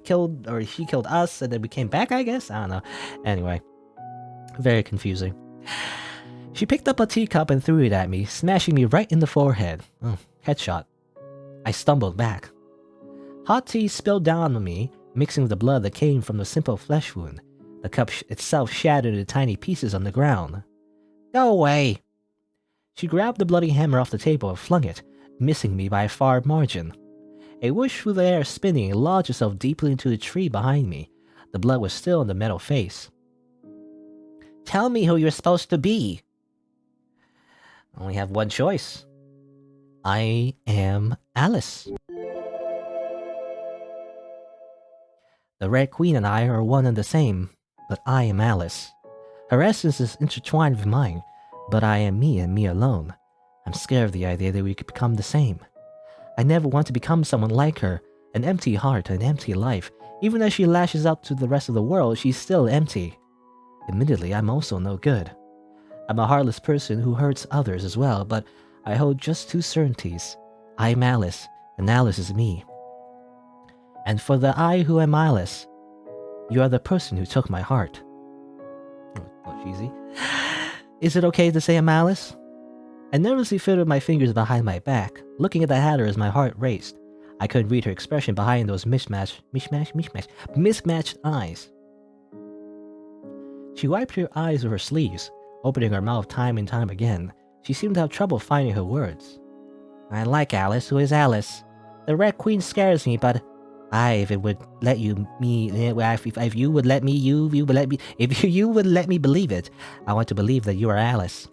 killed us and then we came back, I guess? I don't know. Anyway, very confusing. She picked up a teacup and threw it at me, smashing me right in the forehead. Headshot. I stumbled back. Hot tea spilled down on me, mixing with the blood that came from the simple flesh wound. The cup itself shattered into tiny pieces on the ground. Go away! She grabbed the bloody hammer off the table and flung it, missing me by a far margin. A whoosh through the air spinning and lodged itself deeply into the tree behind me. The blood was still on the metal face. Tell me who you're supposed to be. I only have one choice. I am Alice. The Red Queen and I are one and the same, but I am Alice. Her essence is intertwined with mine, but I am me and me alone. I'm scared of the idea that we could become the same. I never want to become someone like her, an empty heart, an empty life. Even as she lashes out to the rest of the world, she's still empty. Admittedly, I'm also no good. I'm a heartless person who hurts others as well, but I hold just two certainties. I am Alice, and Alice is me. And for the I who am Alice, you are the person who took my heart. Oh, cheesy. Is it okay to say I'm Alice? I nervously fiddled my fingers behind my back, looking at the Hatter as my heart raced. I couldn't read her expression behind those mismatched eyes. She wiped her eyes with her sleeves, opening her mouth time and time again. She seemed to have trouble finding her words. I like Alice. Who is Alice? The Red Queen scares me, but if you would let me believe it, I want to believe that you are Alice.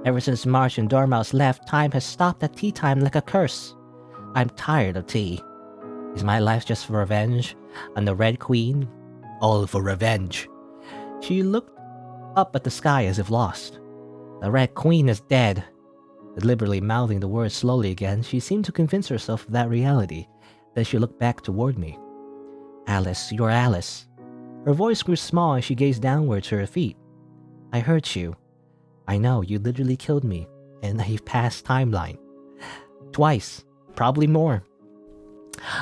Ever since March and Dormouse left, time has stopped at tea time like a curse. I'm tired of tea. Is my life just for revenge on the Red Queen? All for revenge. She looked up at the sky as if lost. The Red Queen is dead. Deliberately mouthing the words slowly again, she seemed to convince herself of that reality. Then she looked back toward me. Alice, you're Alice. Her voice grew small as she gazed downward to her feet. I hurt you. I know, you literally killed me, and I've passed timeline. Twice, probably more.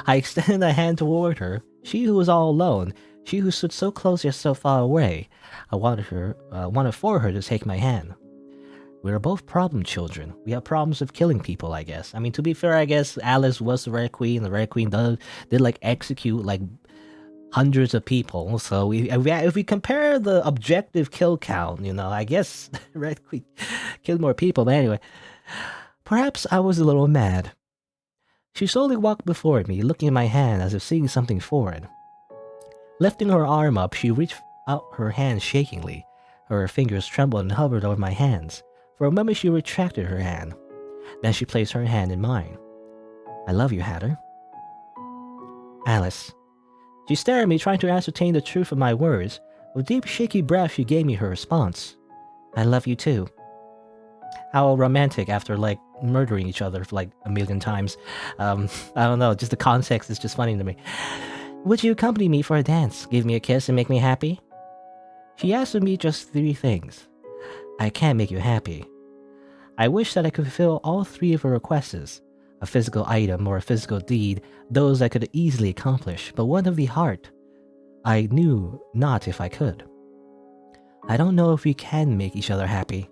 I extended a hand toward her, she who was all alone, she who stood so close yet so far away. I wanted for her to take my hand. We are both problem children. We have problems with killing people, I guess. I mean, to be fair, I guess Alice was the Red Queen. The Red Queen did like execute like hundreds of people. So if we compare the objective kill count, I guess Red Queen killed more people. But anyway, perhaps I was a little mad. She slowly walked before me, looking at my hand as if seeing something foreign. Lifting her arm up, she reached out her hand shakingly. Her fingers trembled and hovered over my hands. For a moment she retracted her hand. Then she placed her hand in mine. I love you, Hatter. Alice. She stared at me, trying to ascertain the truth of my words. With deep, shaky breath, she gave me her response. I love you too. How romantic after, like, murdering each other like a million times. I don't know, just the context is just funny to me. Would you accompany me for a dance, give me a kiss, and make me happy? She asked of me just 3 things. I can't make you happy. I wish that I could fulfill all 3 of her requests. A physical item or a physical deed, those I could easily accomplish, but one of the heart, I knew not if I could. I don't know if we can make each other happy,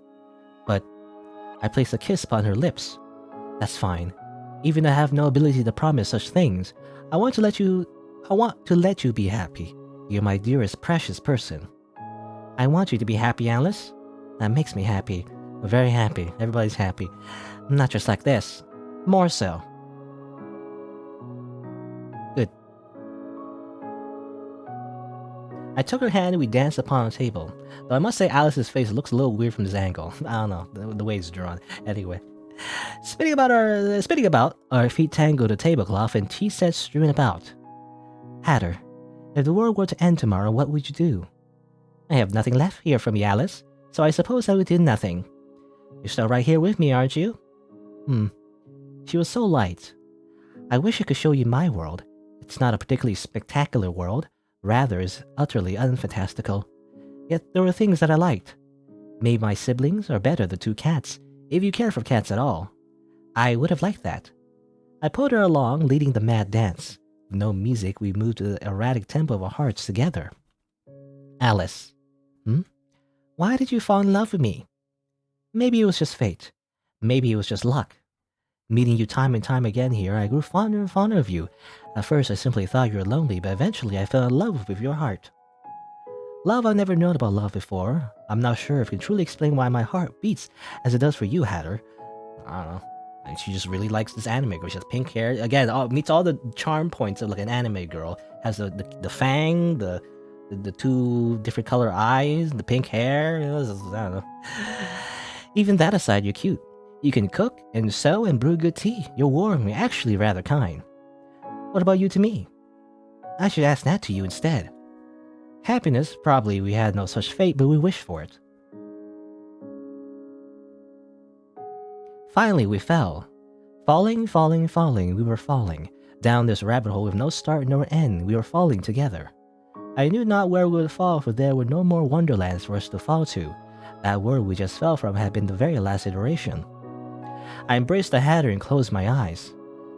but I placed a kiss upon her lips. That's fine. Even though I have no ability to promise such things, I want to let you be happy. You're my dearest, precious person. I want you to be happy, Alice. That makes me happy. We're very happy. Everybody's happy. Not just like this. More so. Good. I took her hand and we danced upon a table. Though I must say Alice's face looks a little weird from this angle. I don't know, the way it's drawn. Anyway. Spinning about, our feet tangled the tablecloth and tea sets strewn about. Hatter, if the world were to end tomorrow, what would you do? I have nothing left here for me, Alice, so I suppose I would do nothing. You're still right here with me, aren't you? She was so light. I wish I could show you my world. It's not a particularly spectacular world, rather is utterly unfantastical. Yet there were things that I liked. Maybe my siblings are better than 2 cats, if you care for cats at all. I would have liked that. I pulled her along, leading the mad dance. With no music, we moved to the erratic tempo of our hearts together. Alice. Why did you fall in love with me? Maybe it was just fate. Maybe it was just luck. Meeting you time and time again here, I grew fonder and fonder of you. At first, I simply thought you were lonely, but eventually I fell in love with your heart. Love, I've never known about love before. I'm not sure if I can truly explain why my heart beats as it does for you, Hatter. I don't know. And she just really likes this anime girl. She has pink hair. Again, meets all the charm points of like an anime girl. Has the fang, the The two different color eyes, the pink hair. I don't know. Even that aside, you're cute. You can cook and sew and brew good tea. You're warm. You're actually rather kind. What about you to me? I should ask that to you instead. Happiness, probably we had no such fate, but we wish for it. Finally, we fell. Falling, falling, falling, we were falling. Down this rabbit hole with no start nor end, we were falling together. I knew not where we would fall, for there were no more wonderlands for us to fall to. That world we just fell from had been the very last iteration. I embraced the Hatter and closed my eyes.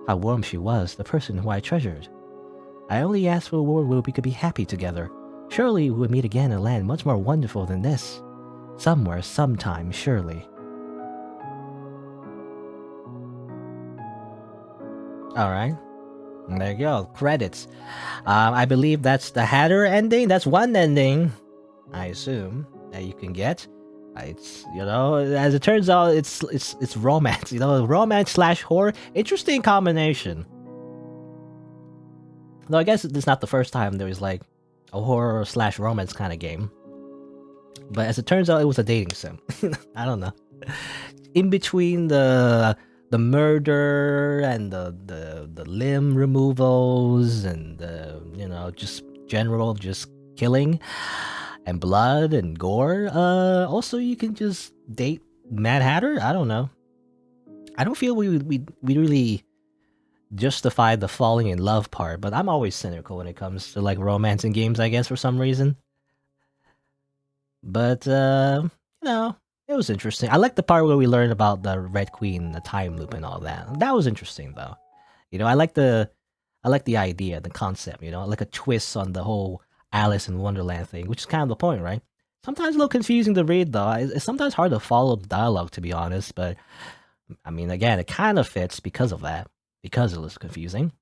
How warm she was, the person who I treasured. I only asked for a world where we could be happy together. Surely we would meet again in a land much more wonderful than this. Somewhere, sometime, surely. Alright. There you go. Credits. I believe that's the Hatter ending. That's one ending, I assume, that you can get. It's, you know, as it turns out, it's romance. You know, romance slash horror. Interesting combination. Though I guess it's not the first time there was like a horror slash romance kind of game. But as it turns out, it was a dating sim. I don't know. In between the murder and the limb removals and the, you know, just general just killing and blood and gore. Also, you can just date Mad Hatter. I don't know. I don't feel we really justify the falling in love part, but I'm always cynical when it comes to like romance in games, I guess, for some reason. But you know, it was interesting. I like the part where we learned about the Red Queen, the time loop, and all that. That was interesting, though. You know, I like the idea, the concept. You know, like a twist on the whole Alice in Wonderland thing, which is kind of the point, right? Sometimes a little confusing to read, though. It's sometimes hard to follow the dialogue, to be honest. But I mean, again, it kind of fits because of that, because it was confusing.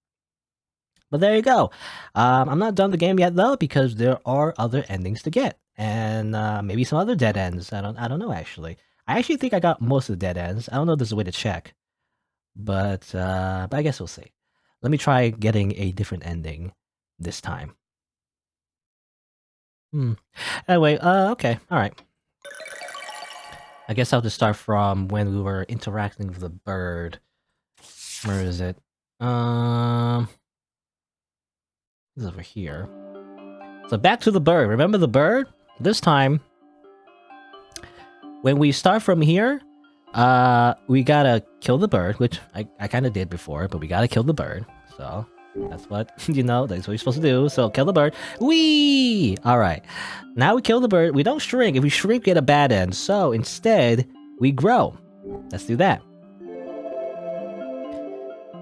But there you go. I'm not done the game yet, though, because there are other endings to get. And maybe some other dead ends. I don't know, actually. I actually think I got most of the dead ends. I don't know if there's a way to check. But I guess we'll see. Let me try getting a different ending this time. Anyway, okay, alright. I guess I'll just start from when we were interacting with the bird. Where is it? It's over here. So back to the bird. Remember the bird? This time, when we start from here, we gotta kill the bird, which I kind of did before, but we gotta kill the bird. So that's what, you know, that's what you're supposed to do. So kill the bird. Whee! Alright. Now we kill the bird. We don't shrink. If we shrink, we get a bad end. So instead, we grow. Let's do that.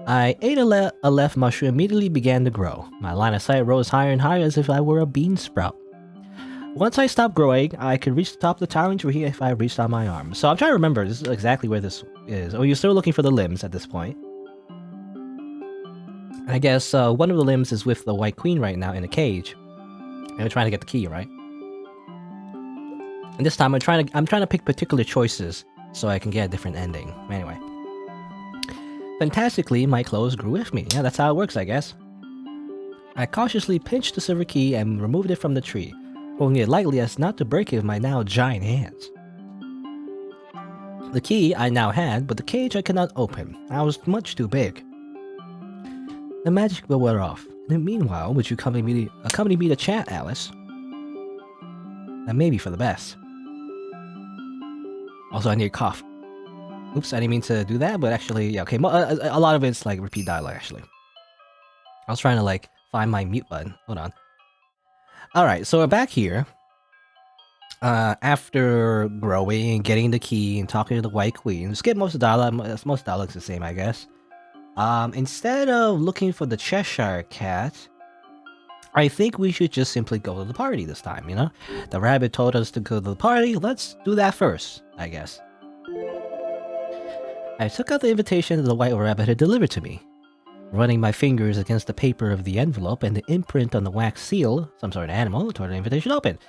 I ate a left mushroom and immediately began to grow. My line of sight rose higher and higher as if I were a bean sprout. Once I stopped growing, I could reach the top of the towering tree if I reached out my arm. So I'm trying to remember, this is exactly where this is. Oh, you're still looking for the limbs at this point. I guess one of the limbs is with the White Queen right now in a cage. And we're trying to get the key, right? And this time I'm trying to pick particular choices so I can get a different ending. Anyway. Fantastically, my clothes grew with me. Yeah, that's how it works, I guess. I cautiously pinched the silver key and removed it from the tree, holding it lightly as not to break it with my now giant hands. The key I now had, but the cage I could not open. I was much too big. The magic will wear off. And meanwhile, would you accompany me to chat, Alice? That may be for the best. Also, I need a cough. Oops, I didn't mean to do that, but actually, yeah, okay. A lot of it's like repeat dialogue, actually. I was trying to like find my mute button. Hold on. Alright, so we're back here. After growing and getting the key and talking to the White Queen. Skip most of the dialogue. Most dialogue's the same, I guess. Instead of looking for the Cheshire Cat, I think we should just simply go to the party this time, you know? The rabbit told us to go to the party. Let's do that first, I guess. I took out the invitation that the White Rabbit had delivered to me. Running my fingers against the paper of the envelope and the imprint on the wax seal, some sort of animal, tore the invitation open.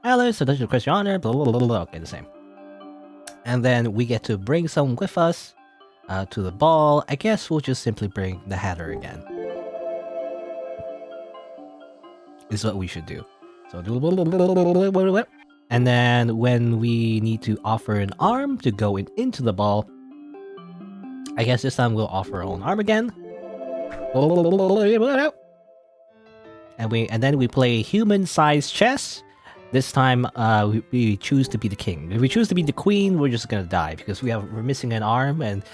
Alice, I request your honor, blah, blah, blah, blah, okay, the same. And then we get to bring someone with us to the ball. I guess we'll just simply bring the Hatter again. Is what we should do. So, and then when we need to offer an arm to go into the ball, I guess this time we'll offer our own arm again. And then we play human-sized chess. This time, we choose to be the king. If we choose to be the queen, we're just gonna die because we're missing an arm, and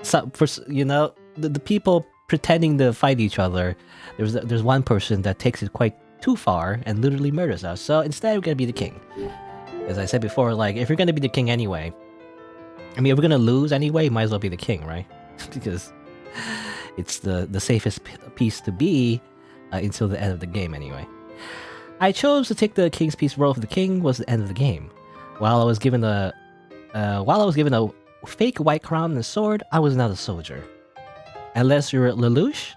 the people pretending to fight each other. There's one person that takes it quite too far and literally murders us. So instead, we're gonna be the king. As I said before, like if you're gonna be the king anyway, I mean, if we're gonna lose anyway, might as well be the king, right? Because it's the safest piece to be until the end of the game anyway. I chose to take the king's piece. Role of the king was the end of the game. While I was given a fake white crown and a sword, I was not a soldier. Unless you're Lelouch,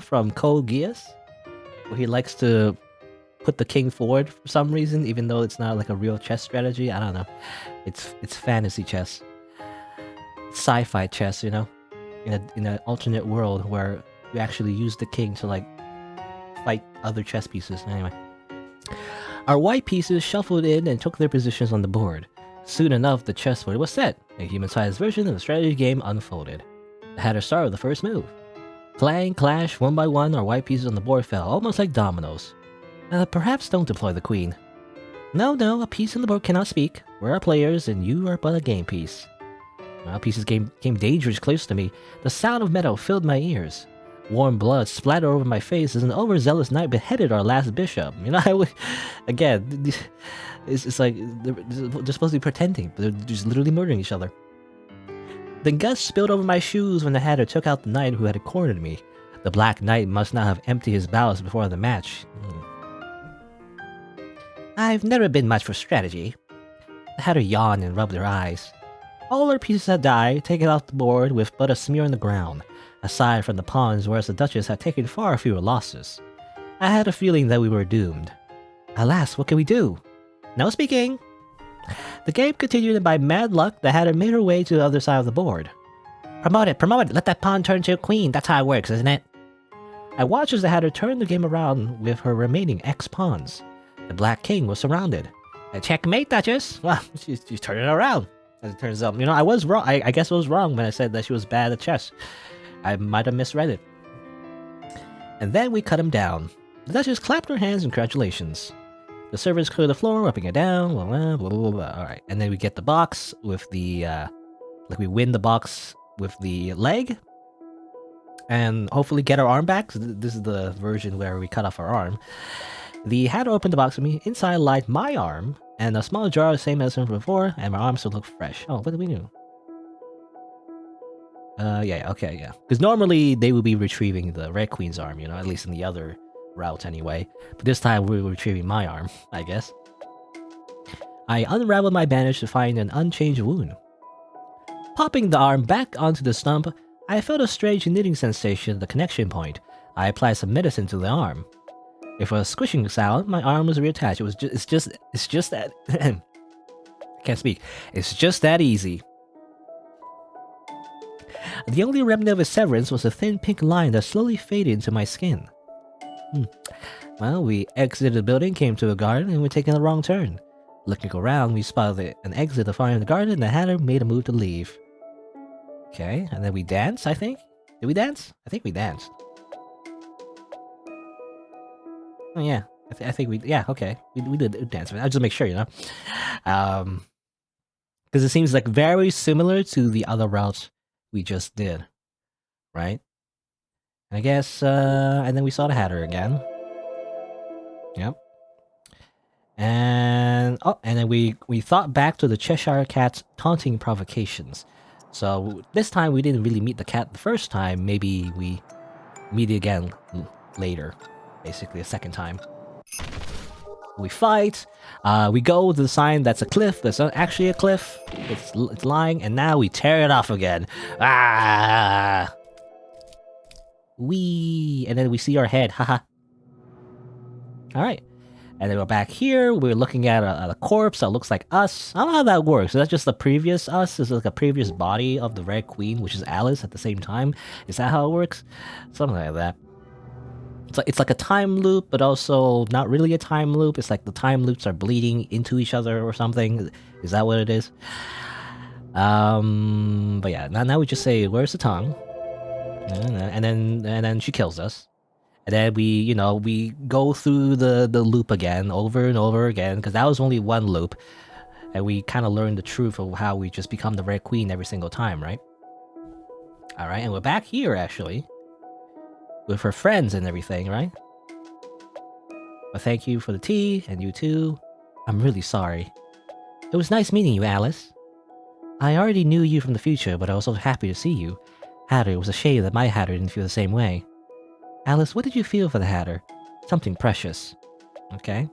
from Code Geass, where he likes to put the king forward for some reason, even though it's not like a real chess strategy. I don't know. It's fantasy chess, sci-fi chess, in an alternate world where you actually use the king to like fight other chess pieces. Anyway, our white pieces shuffled in and took their positions on the board. Soon enough, the chessboard was set. A human-sized version of the strategy game unfolded. The Hatter started with the first move. Clang, clash, one by one, our white pieces on the board fell, almost like dominoes. Perhaps don't deploy the queen. No, a piece on the board cannot speak. We are players, and you are but a game piece. Our pieces came dangerous close to me. The sound of metal filled my ears. Warm blood splattered over my face as an overzealous knight beheaded our last bishop. Again, it's like they're supposed to be pretending, but they're just literally murdering each other. The guts spilled over my shoes when the Hatter took out the knight who had cornered me. The Black Knight must not have emptied his bowels before the match. I've never been much for strategy. The Hatter yawned and rubbed her eyes. All our pieces had died, taken off the board with but a smear on the ground, aside from the pawns, whereas the Duchess had taken far fewer losses. I had a feeling that we were doomed. Alas, what can we do? No speaking! The game continued, and by mad luck, the Hatter made her way to the other side of the board. Promote it! Let that pawn turn to a queen! That's how it works, isn't it? I watched as the Hatter turned the game around with her remaining X-pawns. The Black King was surrounded. Checkmate, Duchess! Well, she's turning it around. As it turns out, I was wrong. I guess I was wrong when I said that she was bad at chess. I might have misread it. And then we cut him down. The Duchess clapped her hands in congratulations. The servants cleared the floor, wiping it down, blah, blah, blah, blah, blah. Alright, and then we get the box with the, we win the box with the leg. And hopefully get our arm back. So this is the version where we cut off our arm. The Hatter opened the box for me. Inside lied my arm, and a small jar, same as from before, and my arm still looked fresh. Oh, what did we do? Yeah. Because normally they would be retrieving the Red Queen's arm, at least in the other route anyway. But this time we were retrieving my arm, I guess. I unraveled my bandage to find an unchanged wound. Popping the arm back onto the stump, I felt a strange knitting sensation at the connection point. I applied some medicine to the arm. If a squishing sound, my arm was reattached. It's just that I can't speak. It's just that easy. The only remnant of a severance was a thin pink line that slowly faded into my skin. Well, we exited the building, came to a garden, and were taking a wrong turn. Looking around, we spotted an exit at the far end of the garden, and the Hatter made a move to leave. Okay, and then we danced, I think? Did we dance? I think we danced. Oh yeah, I think we... Yeah, okay. We did dance. I'll just make sure, because it seems like very similar to the other routes we just did. Right? And I guess... and then we saw the Hatter again. Yep. And... Oh, and then we thought back to the Cheshire Cat's taunting provocations. So this time we didn't really meet the cat the first time. Maybe we meet it again later. Basically a second time. We fight. We go to the sign that's a cliff. That's not actually a cliff. It's lying. And now we tear it off again. Ah! Wee! And then we see our head. Haha. Alright. And then we're back here. We're looking at a corpse that looks like us. I don't know how that works. Is that just the previous us? Is it like a previous body of the Red Queen, which is Alice at the same time? Is that how it works? Something like that. It's like a time loop, but also not really a time loop. It's like the time loops are bleeding into each other or something. Is that what it is? But yeah, now we just say, "Where's the tongue?" And then she kills us. And then we go through the loop again, over and over again, because that was only one loop, and we kind of learned the truth of how we just become the Red Queen every single time, right? All right, and we're back here actually, with her friends and everything, right? But thank you for the tea, and you too. I'm really sorry. It was nice meeting you, Alice. I already knew you from the future, but I was so happy to see you. Hatter, it was a shame that my Hatter didn't feel the same way. Alice, what did you feel for the Hatter? Something precious. Okay.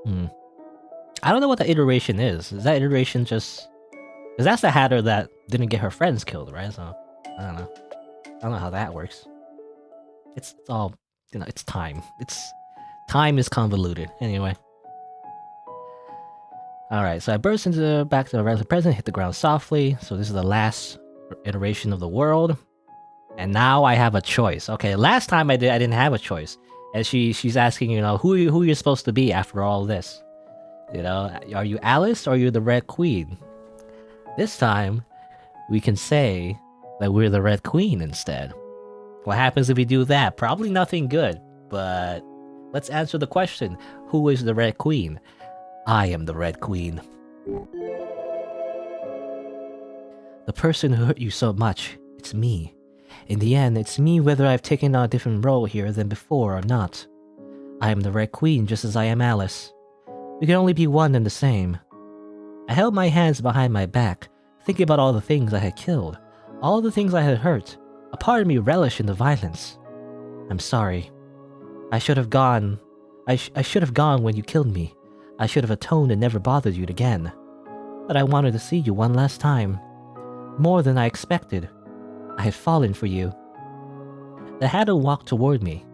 I don't know what the iteration is. Is that iteration just... Because that's the Hatter that didn't get her friends killed, right? So, I don't know. I don't know how that works. It's all... it's time. Time is convoluted. Anyway. Alright, so I burst back to the regular present, hit the ground softly. So this is the last iteration of the world. And now I have a choice. Okay, last time I didn't have a choice. And she's asking, who you're supposed to be after all this. Are you Alice or are you the Red Queen? This time, we can say that we're the Red Queen instead. What happens if we do that? Probably nothing good, but let's answer the question. Who is the Red Queen? I am the Red Queen. The person who hurt you so much, it's me. In the end, it's me whether I've taken on a different role here than before or not. I am the Red Queen just as I am Alice. We can only be one and the same. I held my hands behind my back, thinking about all the things I had killed, all the things I had hurt. A part of me relished in the violence. I'm sorry. I should have gone. I should have gone when you killed me. I should have atoned and never bothered you again. But I wanted to see you one last time. More than I expected. I had fallen for you. The Hatter walked toward me.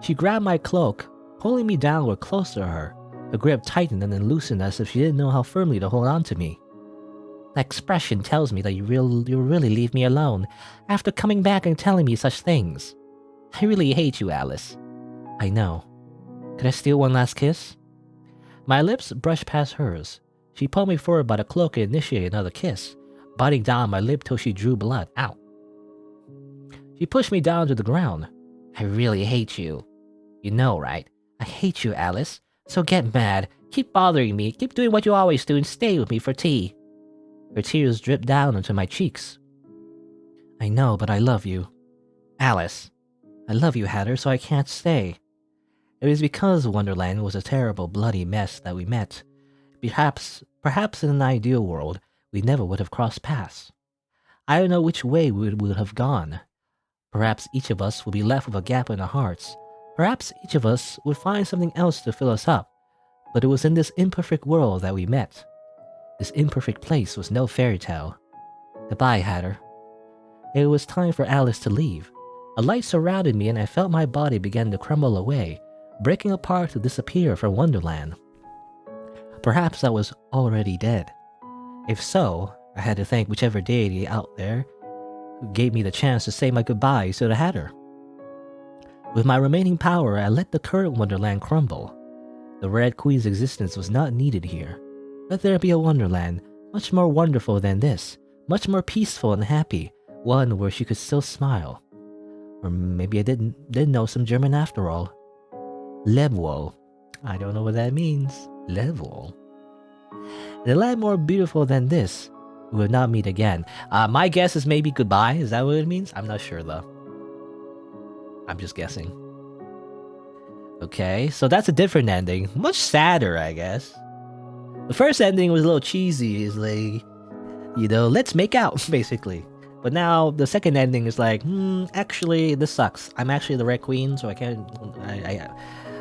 She grabbed my cloak, pulling me downward close to her. Her grip tightened and then loosened as if she didn't know how firmly to hold on to me. That expression tells me that you really leave me alone, after coming back and telling me such things. I really hate you, Alice. I know. Could I steal one last kiss? My lips brushed past hers. She pulled me forward by the cloak and initiated another kiss, biting down on my lip till she drew blood out. She pushed me down to the ground. I really hate you. You know, right? I hate you, Alice. So get mad, keep bothering me, keep doing what you always do and stay with me for tea. Her tears dripped down onto my cheeks. I know, but I love you. Alice. I love you, Hatter, so I can't stay. It was because Wonderland was a terrible, bloody mess that we met. Perhaps in an ideal world, we never would have crossed paths. I don't know which way we would have gone. Perhaps each of us would be left with a gap in our hearts. Perhaps each of us would find something else to fill us up. But it was in this imperfect world that we met. This imperfect place was no fairy tale. Goodbye, Hatter. It was time for Alice to leave. A light surrounded me and I felt my body begin to crumble away, breaking apart to disappear from Wonderland. Perhaps I was already dead. If so, I had to thank whichever deity out there who gave me the chance to say my goodbyes to the Hatter. With my remaining power, I let the current Wonderland crumble. The Red Queen's existence was not needed here. Let there be a Wonderland, much more wonderful than this, much more peaceful and happy, one where she could still smile. Or maybe I didn't know some German after all. Lebwohl. I don't know what that means. Lebwohl. In a land more beautiful than this, we will not meet again. My guess is maybe goodbye. Is that what it means? I'm not sure though. I'm just guessing. Okay, so that's a different ending. Much sadder, I guess. The first ending was a little cheesy. It's like, let's make out, basically. But now the second ending is like, actually, this sucks. I'm actually the Red Queen, so I can't.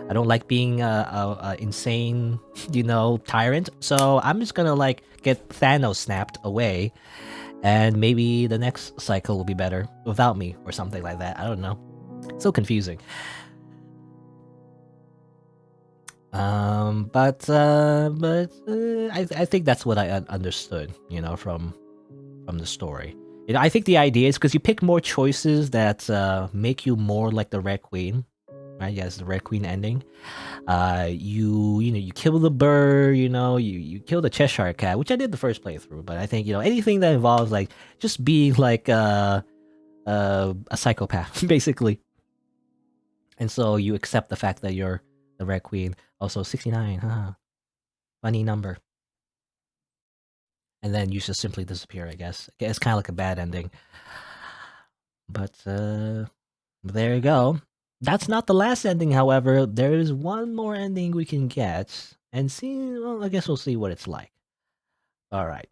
I don't like being a insane, tyrant. So I'm just gonna get Thanos snapped away, and maybe the next cycle will be better without me or something like that. I don't know. So confusing. But I think that's what I understood, from the story. I think the idea is because you pick more choices that make you more like the Red Queen. right? Yeah, it's the Red Queen ending. You kill the bird, you kill the Cheshire Cat, which I did the first playthrough, but I think anything that involves like just being like a psychopath, basically. And so you accept the fact that you're the Red Queen. Also 69, huh? Funny number. And then you just simply disappear, I guess. It's kind of like a bad ending. But there you go. That's not the last ending, however. There is one more ending we can get and see. Well, I guess we'll see what it's like. All right.